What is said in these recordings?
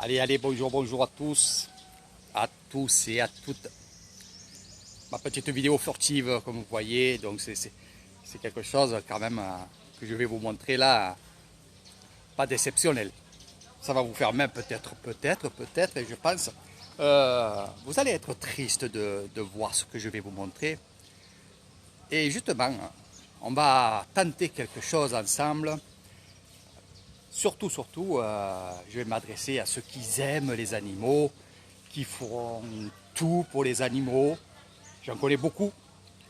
Allez, allez, bonjour, bonjour à tous et à toutes. Ma petite vidéo furtive, comme vous voyez, donc c'est quelque chose quand même que je vais vous montrer là, pas déceptionnel. Ça va vous faire même peut-être, et je pense, vous allez être triste de voir ce que je vais vous montrer. Et justement, on va tenter quelque chose ensemble. Surtout, je vais m'adresser à ceux qui aiment les animaux, qui feront tout pour les animaux. J'en connais beaucoup,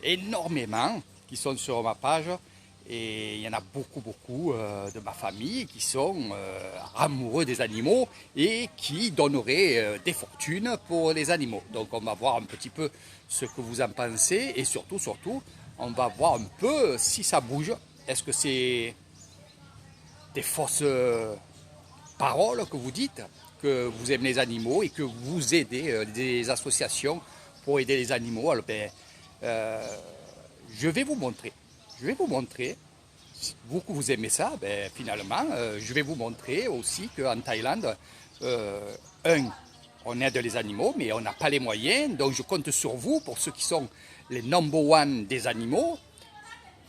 énormément, qui sont sur ma page. Et il y en a beaucoup de ma famille qui sont amoureux des animaux et qui donneraient des fortunes pour les animaux. Donc on va voir un petit peu ce que vous en pensez et surtout, on va voir un peu si ça bouge. Est-ce que c'est des fausses paroles que vous dites, que vous aimez les animaux et que vous aidez des associations pour aider les animaux? Alors, je vais vous montrer. Je vais vous montrer. Vous que vous aimez ça, finalement, je vais vous montrer aussi qu'en Thaïlande, on aide les animaux, mais on n'a pas les moyens. Donc je compte sur vous pour ceux qui sont les number one des animaux.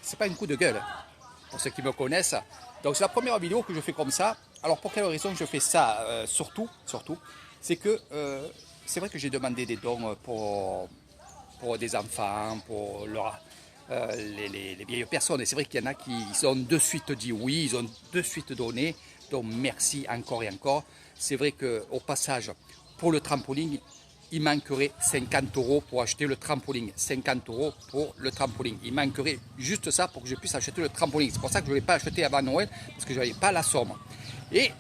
C'est pas un coup de gueule, pour ceux qui me connaissent. Donc c'est la première vidéo que je fais comme ça. Alors pour quelle raison je fais ça surtout, c'est que c'est vrai que j'ai demandé des dons pour des enfants, pour les vieilles personnes. Et c'est vrai qu'il y en a qui ont de suite dit oui, ils ont de suite donné. Donc merci encore et encore. C'est vrai qu'au passage, pour le trampoline, il manquerait 50 € pour acheter le trampoline. 50 € pour le trampoline. Il manquerait juste ça pour que je puisse acheter le trampoline. C'est pour ça que je ne l'ai pas acheté avant Noël, parce que je n'avais pas la somme. Et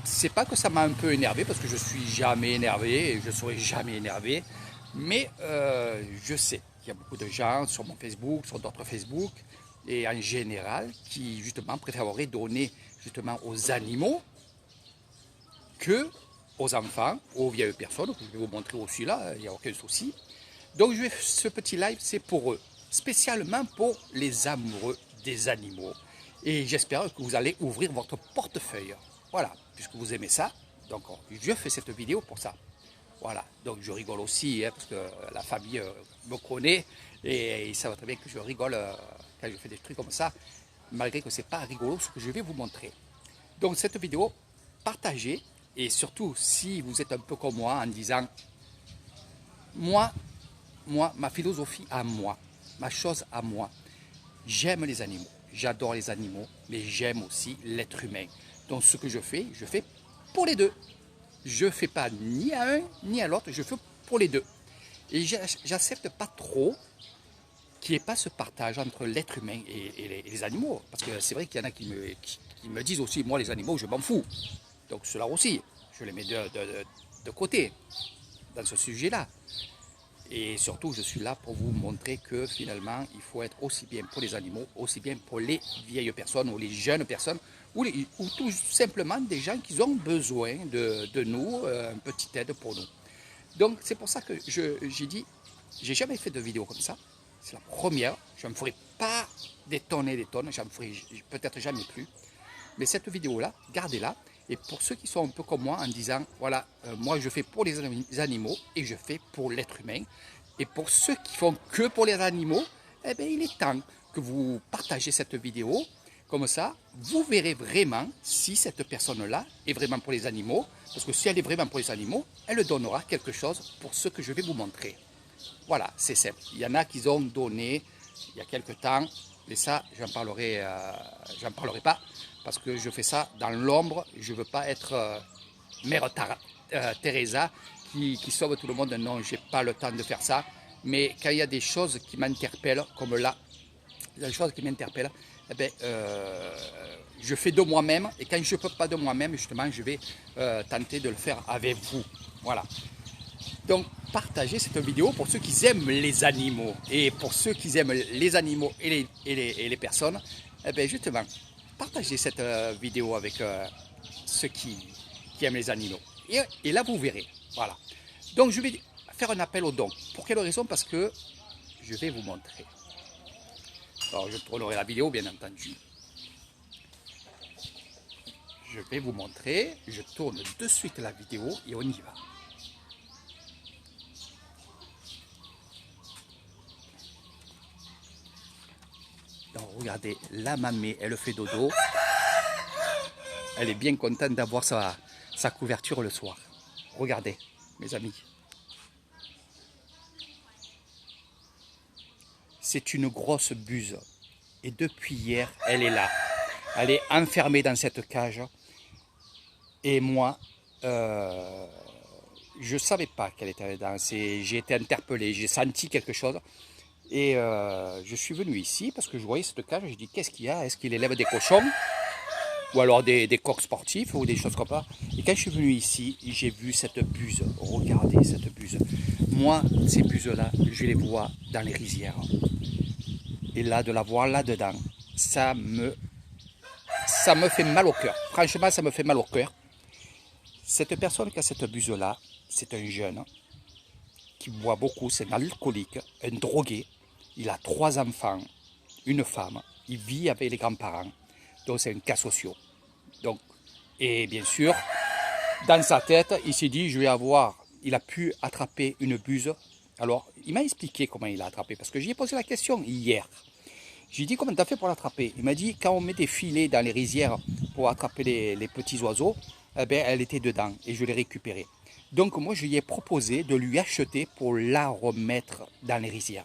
c'est pas que ça m'a un peu énervé, parce que je suis jamais énervé, et je serai jamais énervé. Mais je sais qu'il y a beaucoup de gens sur mon Facebook, sur d'autres Facebook, et en général, qui justement préféreraient donner justement aux animaux que aux enfants, aux vieilles personnes, que je vais vous montrer aussi là, il n'y a aucun souci. Donc ce petit live, c'est pour eux, spécialement pour les amoureux des animaux. Et j'espère que vous allez ouvrir votre portefeuille. Voilà, puisque vous aimez ça, donc je fais cette vidéo pour ça. Voilà, donc je rigole aussi, parce que la famille me connaît, et ils savent très bien que je rigole quand je fais des trucs comme ça, malgré que ce n'est pas rigolo ce que je vais vous montrer. Donc cette vidéo, partagez. Et surtout, si vous êtes un peu comme moi en disant, moi, ma philosophie à moi, ma chose à moi, j'aime les animaux, j'adore les animaux, mais j'aime aussi l'être humain. Donc ce que je fais pour les deux. Je ne fais pas ni à un ni à l'autre, je fais pour les deux. Et j'accepte pas trop qu'il n'y ait pas ce partage entre l'être humain et les animaux. Parce que c'est vrai qu'il y en a qui me disent aussi, moi les animaux, je m'en fous. Donc cela aussi, je les mets de côté dans ce sujet-là. Et surtout, je suis là pour vous montrer que finalement, il faut être aussi bien pour les animaux, aussi bien pour les vieilles personnes ou les jeunes personnes, ou tout simplement des gens qui ont besoin de nous, une petite aide pour nous. Donc c'est pour ça que j'ai dit, j'ai jamais fait de vidéo comme ça. C'est la première. Je ne ferai pas des tonnes et des tonnes, j'en ferai peut-être jamais plus. Mais cette vidéo-là, gardez-la. Et pour ceux qui sont un peu comme moi en disant, voilà, moi je fais pour les animaux et je fais pour l'être humain. Et pour ceux qui font que pour les animaux, eh bien, il est temps que vous partagez cette vidéo. Comme ça, vous verrez vraiment si cette personne-là est vraiment pour les animaux. Parce que si elle est vraiment pour les animaux, elle donnera quelque chose pour ce que je vais vous montrer. Voilà, c'est simple. Il y en a qui ont donné il y a quelques temps. Et ça, j'en parlerai pas, parce que je fais ça dans l'ombre. Je ne veux pas être Mère Teresa qui sauve tout le monde. Non, je n'ai pas le temps de faire ça. Mais quand il y a des choses qui m'interpellent, comme là, des choses qui m'interpellent, eh bien, je fais de moi-même. Et quand je ne peux pas de moi-même, justement, je vais tenter de le faire avec vous. Voilà. Donc, partagez cette vidéo pour ceux qui aiment les animaux. Et pour ceux qui aiment les animaux et les personnes, eh bien justement, partagez cette vidéo avec ceux qui aiment les animaux. Et là, vous verrez. Voilà. Donc, je vais faire un appel aux dons. Pour quelle raison? Parce que je vais vous montrer. Alors, je tournerai la vidéo, bien entendu. Je vais vous montrer, je tourne de suite la vidéo et on y va. Donc regardez, la mamie, elle fait dodo. Elle est bien contente d'avoir sa couverture le soir. Regardez, mes amis. C'est une grosse buse. Et depuis hier, elle est là. Elle est enfermée dans cette cage. Et moi, je ne savais pas qu'elle était dedans. J'ai été interpellé, j'ai senti quelque chose. Et je suis venu ici parce que je voyais cette cage. Je dis, qu'est-ce qu'il y a? Est-ce qu'il élève des cochons? Ou alors des coqs sportifs ou des choses comme ça. Et quand je suis venu ici, j'ai vu cette buse. Regardez cette buse. Moi, ces buses-là, je les vois dans les rizières. Et là, de la voir là-dedans, ça me fait mal au cœur. Franchement, ça me fait mal au cœur. Cette personne qui a cette buse-là, c'est un jeune qui boit beaucoup, c'est un alcoolique, un drogué. Il a 3 enfants, une femme. Il vit avec les grands-parents. Donc c'est un cas social. Donc, et bien sûr, dans sa tête, il s'est dit, il a pu attraper une buse. Alors, il m'a expliqué comment il l'a attrapé, parce que j'y ai posé la question hier. J'ai dit, comment tu as fait pour l'attraper? Il m'a dit, quand on met des filets dans les rizières pour attraper les petits oiseaux, eh bien, elle était dedans et je l'ai récupérée. Donc moi, je lui ai proposé de lui acheter pour la remettre dans les rizières.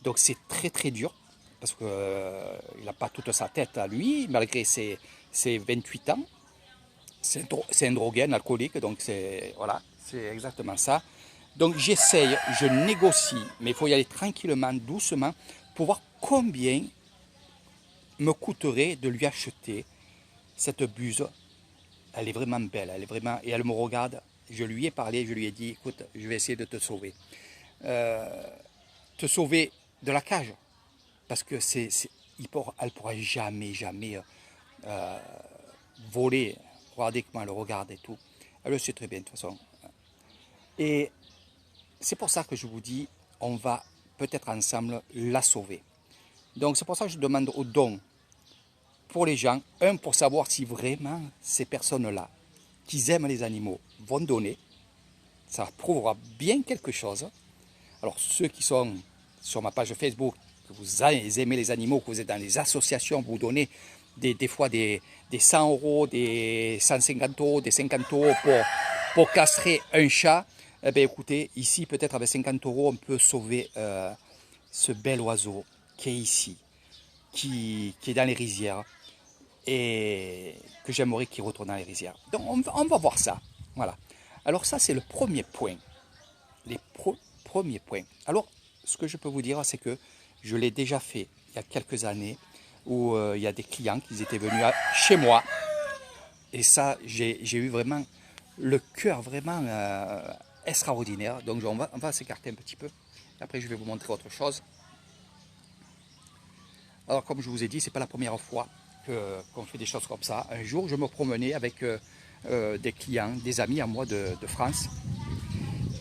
Donc c'est très très dur, parce qu'il n'a pas toute sa tête à lui, malgré ses 28 ans. C'est un drogué, un alcoolique, donc voilà, c'est exactement ça. Donc j'essaye, je négocie, mais il faut y aller tranquillement, doucement, pour voir combien me coûterait de lui acheter cette buse. Elle est vraiment belle, elle est vraiment, et elle me regarde. Je lui ai parlé, je lui ai dit, écoute, je vais essayer de te sauver. Te sauver de la cage, parce que elle ne pourra jamais voler. Regardez comment elle regarde et tout. Elle le sait très bien de toute façon. Et c'est pour ça que je vous dis, on va peut-être ensemble la sauver. Donc c'est pour ça que je demande aux dons pour les gens, pour savoir si vraiment ces personnes-là, qui aiment les animaux, vont donner. Ça prouvera bien quelque chose. Alors ceux qui sont sur ma page Facebook, que vous aimez les animaux, que vous êtes dans les associations, vous donnez des fois des 100 euros, des 150 euros, des 50 euros pour castrer un chat. Eh bien écoutez, ici peut-être avec 50 euros, on peut sauver ce bel oiseau qui est ici, qui est dans les rizières et que j'aimerais qu'il retourne dans les rizières. Donc on va voir ça. Voilà. Alors ça c'est le premier point. Les premiers points. Alors ce que je peux vous dire, c'est que je l'ai déjà fait il y a quelques années où il y a des clients qui étaient venus chez moi. Et ça, j'ai eu vraiment le cœur vraiment extraordinaire. Donc on va s'écarter un petit peu. Après, je vais vous montrer autre chose. Alors comme je vous ai dit, ce n'est pas la première fois qu'on fait des choses comme ça. Un jour, je me promenais avec des clients, des amis à moi de France.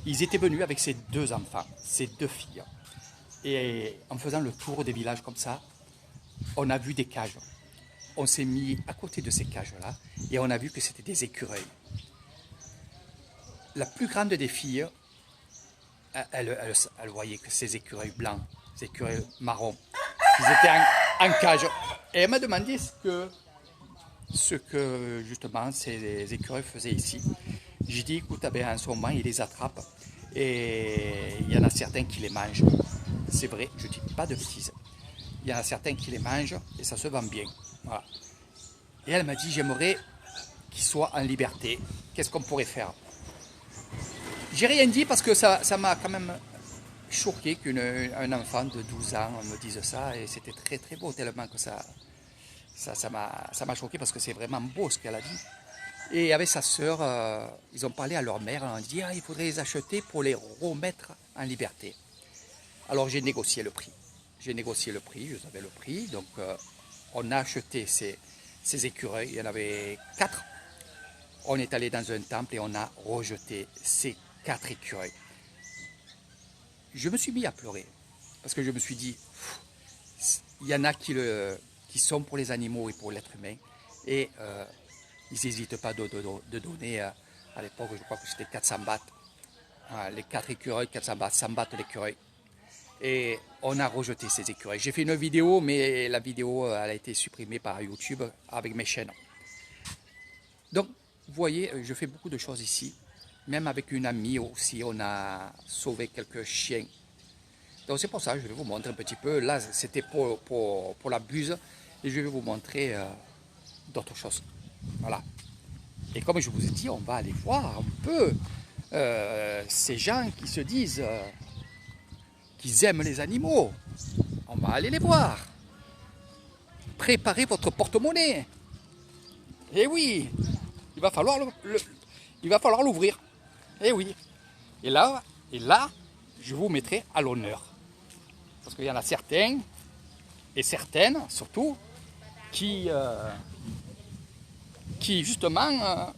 Ils étaient venus avec ces 2 enfants, ces 2 filles. Et en faisant le tour des villages comme ça, on a vu des cages. On s'est mis à côté de ces cages-là et on a vu que c'était des écureuils. La plus grande des filles, elle voyait que ces écureuils blancs, ces écureuils marrons, ils étaient en cage. Et elle m'a demandé ce que justement ces écureuils faisaient ici. J'ai dit, écoute, en ce moment, ils les attrapent et il y en a certains qui les mangent. C'est vrai, je ne dis pas de bêtises. Il y en a certains qui les mangent et ça se vend bien. Voilà. Et elle m'a dit, j'aimerais qu'ils soient en liberté. Qu'est-ce qu'on pourrait faire? J'ai rien dit parce que ça m'a quand même choqué qu'un enfant de 12 ans me dise ça. Et c'était très très beau, tellement que ça m'a choqué parce que c'est vraiment beau ce qu'elle a dit. Et avec sa sœur, ils ont parlé à leur mère, on a dit, il faudrait les acheter pour les remettre en liberté. Alors j'ai négocié le prix. J'ai négocié le prix, je savais le prix. Donc on a acheté ces écureuils. Il y en avait 4. On est allé dans un temple et on a rejeté ces 4 écureuils. Je me suis mis à pleurer. Parce que je me suis dit, il y en a qui sont pour les animaux et pour l'être humain. Et ils n'hésitent pas de donner, à l'époque, je crois que c'était 400 bahts. Les 4 écureuils, 400 bahts, 100 bahts l'écureuil. Et on a rejeté ces écureuils. J'ai fait une vidéo, mais la vidéo elle a été supprimée par YouTube avec mes chaînes. Donc, vous voyez, je fais beaucoup de choses ici. Même avec une amie aussi, on a sauvé quelques chiens. Donc c'est pour ça que je vais vous montrer un petit peu. Là, c'était pour la buse. Et je vais vous montrer d'autres choses. Voilà. Et comme je vous ai dit, on va aller voir un peu ces gens qui se disent qu'ils aiment les animaux. On va aller les voir. Préparez votre porte-monnaie. Eh oui, il va falloir l'ouvrir. Eh oui. Et là, je vous mettrai à l'honneur. Parce qu'il y en a certains, et certaines surtout, qui justement,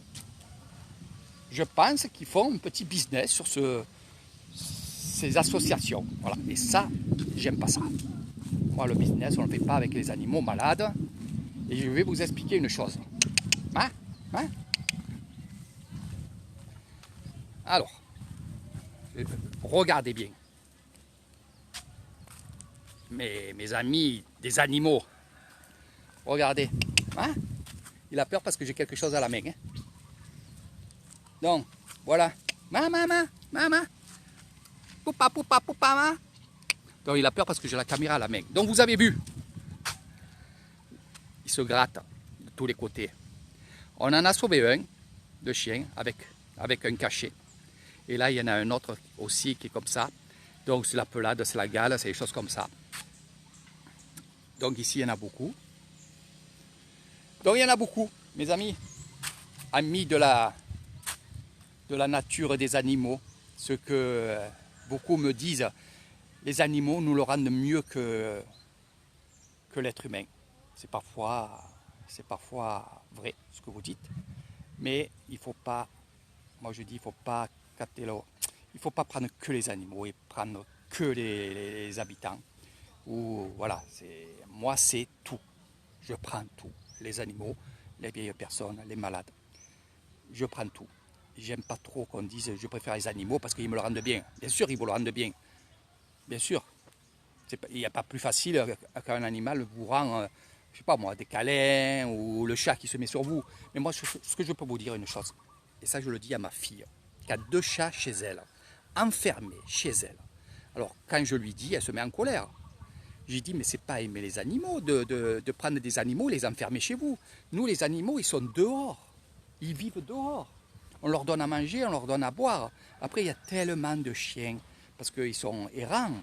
je pense, qu'ils font un petit business sur ces associations. Voilà. Et ça, j'aime pas ça. Moi, le business, on ne le fait pas avec les animaux malades. Et je vais vous expliquer une chose. Hein? Alors, regardez bien. Mes amis des animaux, regardez. Hein? Il a peur parce que j'ai quelque chose à la main. Hein? Donc, voilà. Maman. Poupa, maman. Donc, il a peur parce que j'ai la caméra à la main. Donc, vous avez vu. Il se gratte de tous les côtés. On en a sauvé un de chien avec un cachet. Et là, il y en a un autre aussi qui est comme ça. Donc, c'est la pelade, c'est la gale, c'est des choses comme ça. Donc, ici, il y en a beaucoup. Donc, il y en a beaucoup, mes amis. Amis de la nature des animaux. Ce que beaucoup me disent, les animaux nous le rendent mieux que l'être humain. C'est parfois vrai, ce que vous dites. Mais il ne faut pas, moi je dis, il ne faut pas capter l'eau. Il ne faut pas prendre que les animaux et prendre que les habitants. Ou voilà, moi c'est tout. Je prends tout. Les animaux, les vieilles personnes, les malades. Je prends tout. J'aime pas trop qu'on dise je préfère les animaux parce qu'ils me le rendent bien. Bien sûr, ils vous le rendent bien. Bien sûr. Il n'y a pas plus facile qu'un animal vous rend, je sais pas moi, des câlins ou le chat qui se met sur vous. Mais moi, ce que je peux vous dire une chose, et ça je le dis à ma fille, qui a 2 chats chez elle, enfermés chez elle. Alors, quand je lui dis, elle se met en colère. J'ai dit, mais c'est pas aimer les animaux de prendre des animaux et les enfermer chez vous. Nous, les animaux, ils sont dehors. Ils vivent dehors. On leur donne à manger, on leur donne à boire. Après, il y a tellement de chiens, parce qu'ils sont errants.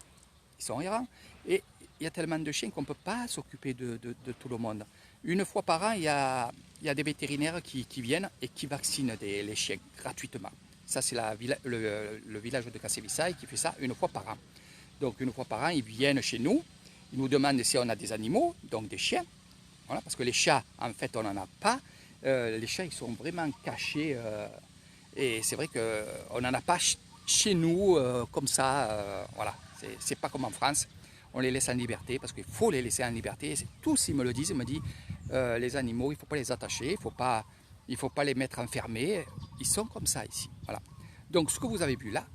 Ils sont errants. Et il y a tellement de chiens qu'on ne peut pas s'occuper de tout le monde. Une fois par an, il y a des vétérinaires qui viennent et qui vaccinent les chiens gratuitement. Ça, c'est le village de Kasevisaï qui fait ça une fois par an. Donc, une fois par an, ils viennent chez nous. Ils nous demandent si on a des animaux, donc des chiens. Voilà, parce que les chats, en fait, on n'en a pas. Les chats, ils sont vraiment cachés. Et c'est vrai qu'on n'en a pas chez nous comme ça. Voilà, c'est pas comme en France. On les laisse en liberté parce qu'il faut les laisser en liberté. Tous, ils me le disent. Ils me disent les animaux, il ne faut pas les attacher. Il ne faut pas les mettre enfermés. Ils sont comme ça ici. Voilà. Donc, ce que vous avez vu là,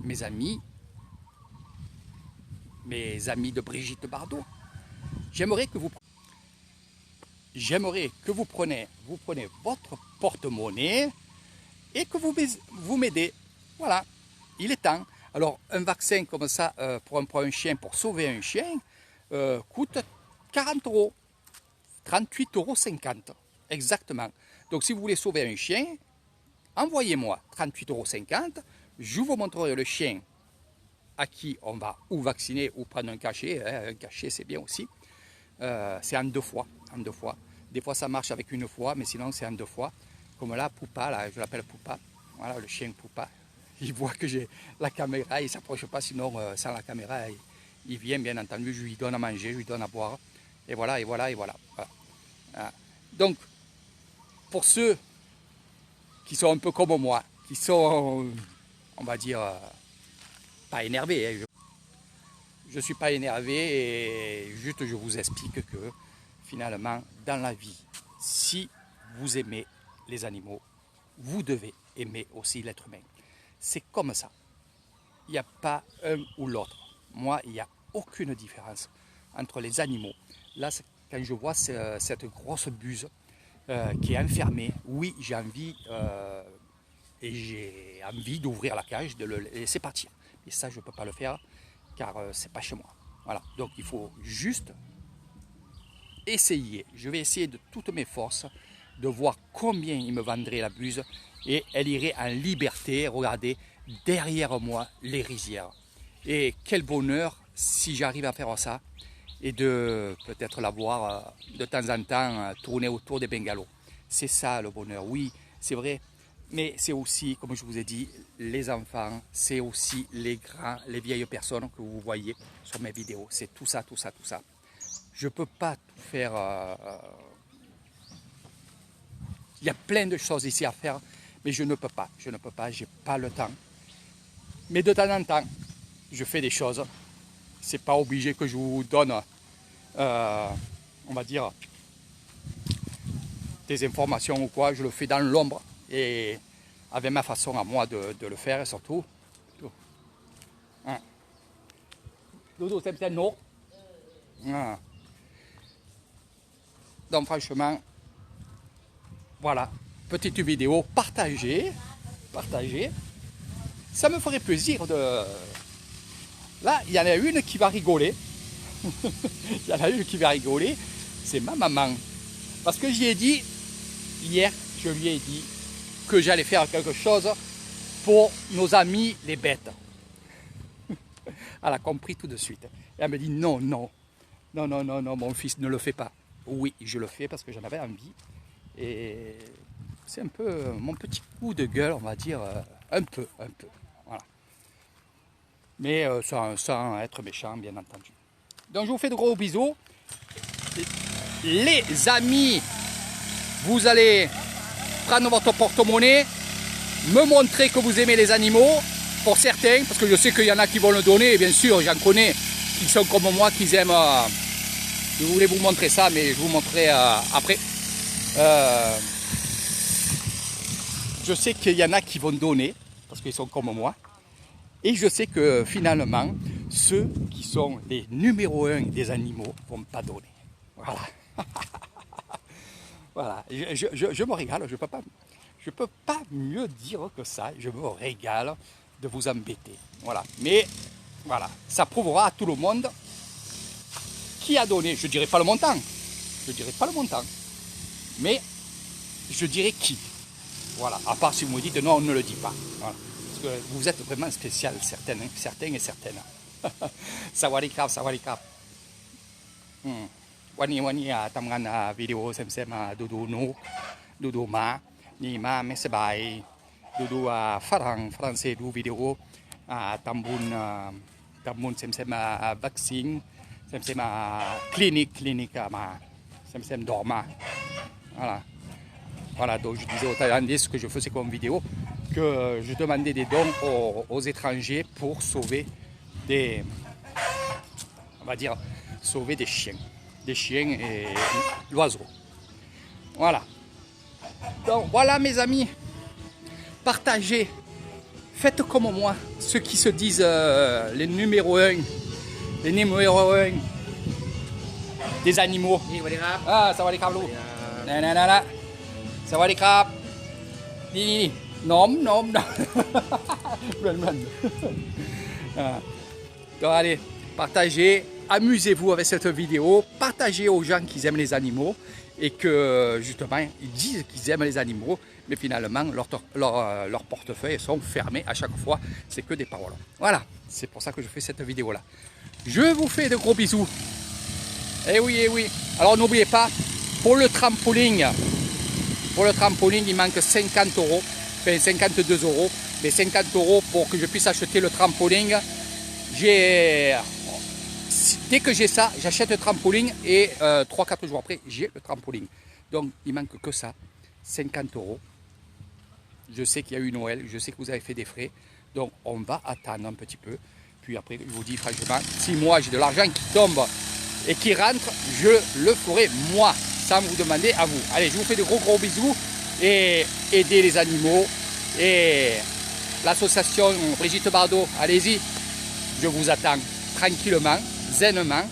mes amis de Brigitte Bardot, j'aimerais que vous preniez votre porte-monnaie et que vous m'aidez. Voilà, il est temps. Alors, un vaccin comme ça pour un chien, pour sauver un chien, coûte 40 €, 38,50 € exactement. Donc, si vous voulez sauver un chien, envoyez-moi 38,50 €. Je vous montrerai le chien à qui on va ou vacciner ou prendre un cachet. Un cachet, c'est bien aussi. C'est en 2 fois. Des fois, ça marche avec une fois, mais sinon, c'est en 2 fois. Comme là, Poupa, là, je l'appelle Poupa. Voilà, le chien Poupa. Il voit que j'ai la caméra, il ne s'approche pas, sinon, sans la caméra, il vient, bien entendu. Je lui donne à manger, je lui donne à boire. Et voilà. Voilà. Donc, pour ceux qui sont un peu comme moi, qui sont, on va dire, pas énervés, hein, je ne suis pas énervé et juste je vous explique que finalement, dans la vie, si vous aimez les animaux, vous devez aimer aussi l'être humain. C'est comme ça. Il n'y a pas un ou l'autre. Moi, il n'y a aucune différence entre les animaux. Là, quand je vois cette grosse buse qui est enfermée, oui, j'ai envie d'ouvrir la cage, de le laisser partir. Et ça, je ne peux pas le faire car c'est pas chez moi. Voilà. Donc, il faut juste essayer. Je vais essayer de toutes mes forces de voir combien il me vendrait la buse et elle irait en liberté. Regardez, derrière moi, les rizières. Et quel bonheur si j'arrive à faire ça et de peut-être la voir de temps en temps tourner autour des bungalows. C'est ça le bonheur, oui, c'est vrai. Mais c'est aussi, comme je vous ai dit, les enfants, c'est aussi les grands, les vieilles personnes que vous voyez sur mes vidéos. C'est tout ça, tout ça, tout ça. Je ne peux pas tout faire. Il y a plein de choses ici à faire, mais je ne peux pas. Je ne peux pas, je n'ai pas le temps. Mais de temps en temps, je fais des choses. C'est pas obligé que je vous donne, on va dire, des informations ou quoi. Je le fais dans l'ombre et avec ma façon à moi de le faire et surtout. Hein. Dodo, c'est peut-être non. Ah. Donc franchement, voilà, petite vidéo partagée. Ça me ferait plaisir de... Là, il y en a une qui va rigoler. Il y en a une qui va rigoler. C'est ma maman. Parce que j'y ai dit, hier, je lui ai dit que j'allais faire quelque chose pour nos amis les bêtes. Elle a compris tout de suite. Et elle me dit non, non, non, non, non, non, mon fils, ne le fais pas. Oui, je le fais parce que j'en avais envie. Et c'est un peu mon petit coup de gueule, on va dire, un peu. Voilà. Mais sans être méchant, bien entendu. Donc je vous fais de gros bisous. Les amis, vous allez prendre votre porte-monnaie, me montrer que vous aimez les animaux, pour certains, parce que je sais qu'il y en a qui vont le donner, et bien sûr, j'en connais qui sont comme moi, qui aiment... je voulais vous montrer ça, mais je vous montrerai après. Je sais qu'il y en a qui vont donner, parce qu'ils sont comme moi. Et je sais que finalement, ceux qui sont les numéros 1 des animaux ne vont pas donner. Voilà. Voilà. Je me régale, je peux pas mieux dire que ça. Je me régale de vous embêter. Voilà. Mais voilà, ça prouvera à tout le monde qui a donné. Je ne dirai pas le montant. Mais je dirai qui. Voilà. À part si vous me dites non, on ne le dit pas. Voilà. Parce que vous êtes vraiment spécial, certains et certaines. Sawadikap. Wani tamgan vidéo sem Doudou Nou, Doudou Ma, ni ma mesebay, Doudou français du vidéo, tambun sem vaccine, sem clinique ma sem dorma. Voilà. Voilà, donc je disais aux Thaïlandais ce que je faisais comme vidéo, que je demandais des dons aux étrangers pour sauver des, on va dire, sauver des chiens et l'oiseau. Voilà. Donc voilà mes amis, partagez, faites comme moi, ceux qui se disent les numéros 1 des animaux. Ah, ça va les câbles. Ça va les crabes. Non. Donc allez, partagez, amusez-vous avec cette vidéo, partagez aux gens qui aiment les animaux et que justement ils disent qu'ils aiment les animaux, mais finalement leur portefeuille sont fermés à chaque fois, c'est que des paroles. Voilà, c'est pour ça que je fais cette vidéo là. Je vous fais de gros bisous. Eh oui. Alors n'oubliez pas, pour le trampoline, il manque 50 €, enfin 52 €, mais 50 € pour que je puisse acheter le trampoline. Dès que j'ai ça, j'achète le trampoline et 3-4 jours après, j'ai le trampoline. Donc, il ne manque que ça, 50 €. Je sais qu'il y a eu Noël, je sais que vous avez fait des frais. Donc, on va attendre un petit peu. Puis après, je vous dis franchement, si moi j'ai de l'argent qui tombe et qui rentre, je le ferai moi, sans vous demander à vous. Allez, je vous fais de gros bisous. et aider les animaux. Et l'association Brigitte Bardot, allez-y, je vous attends tranquillement, zenement,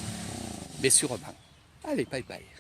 mais sûrement. Allez, bye bye.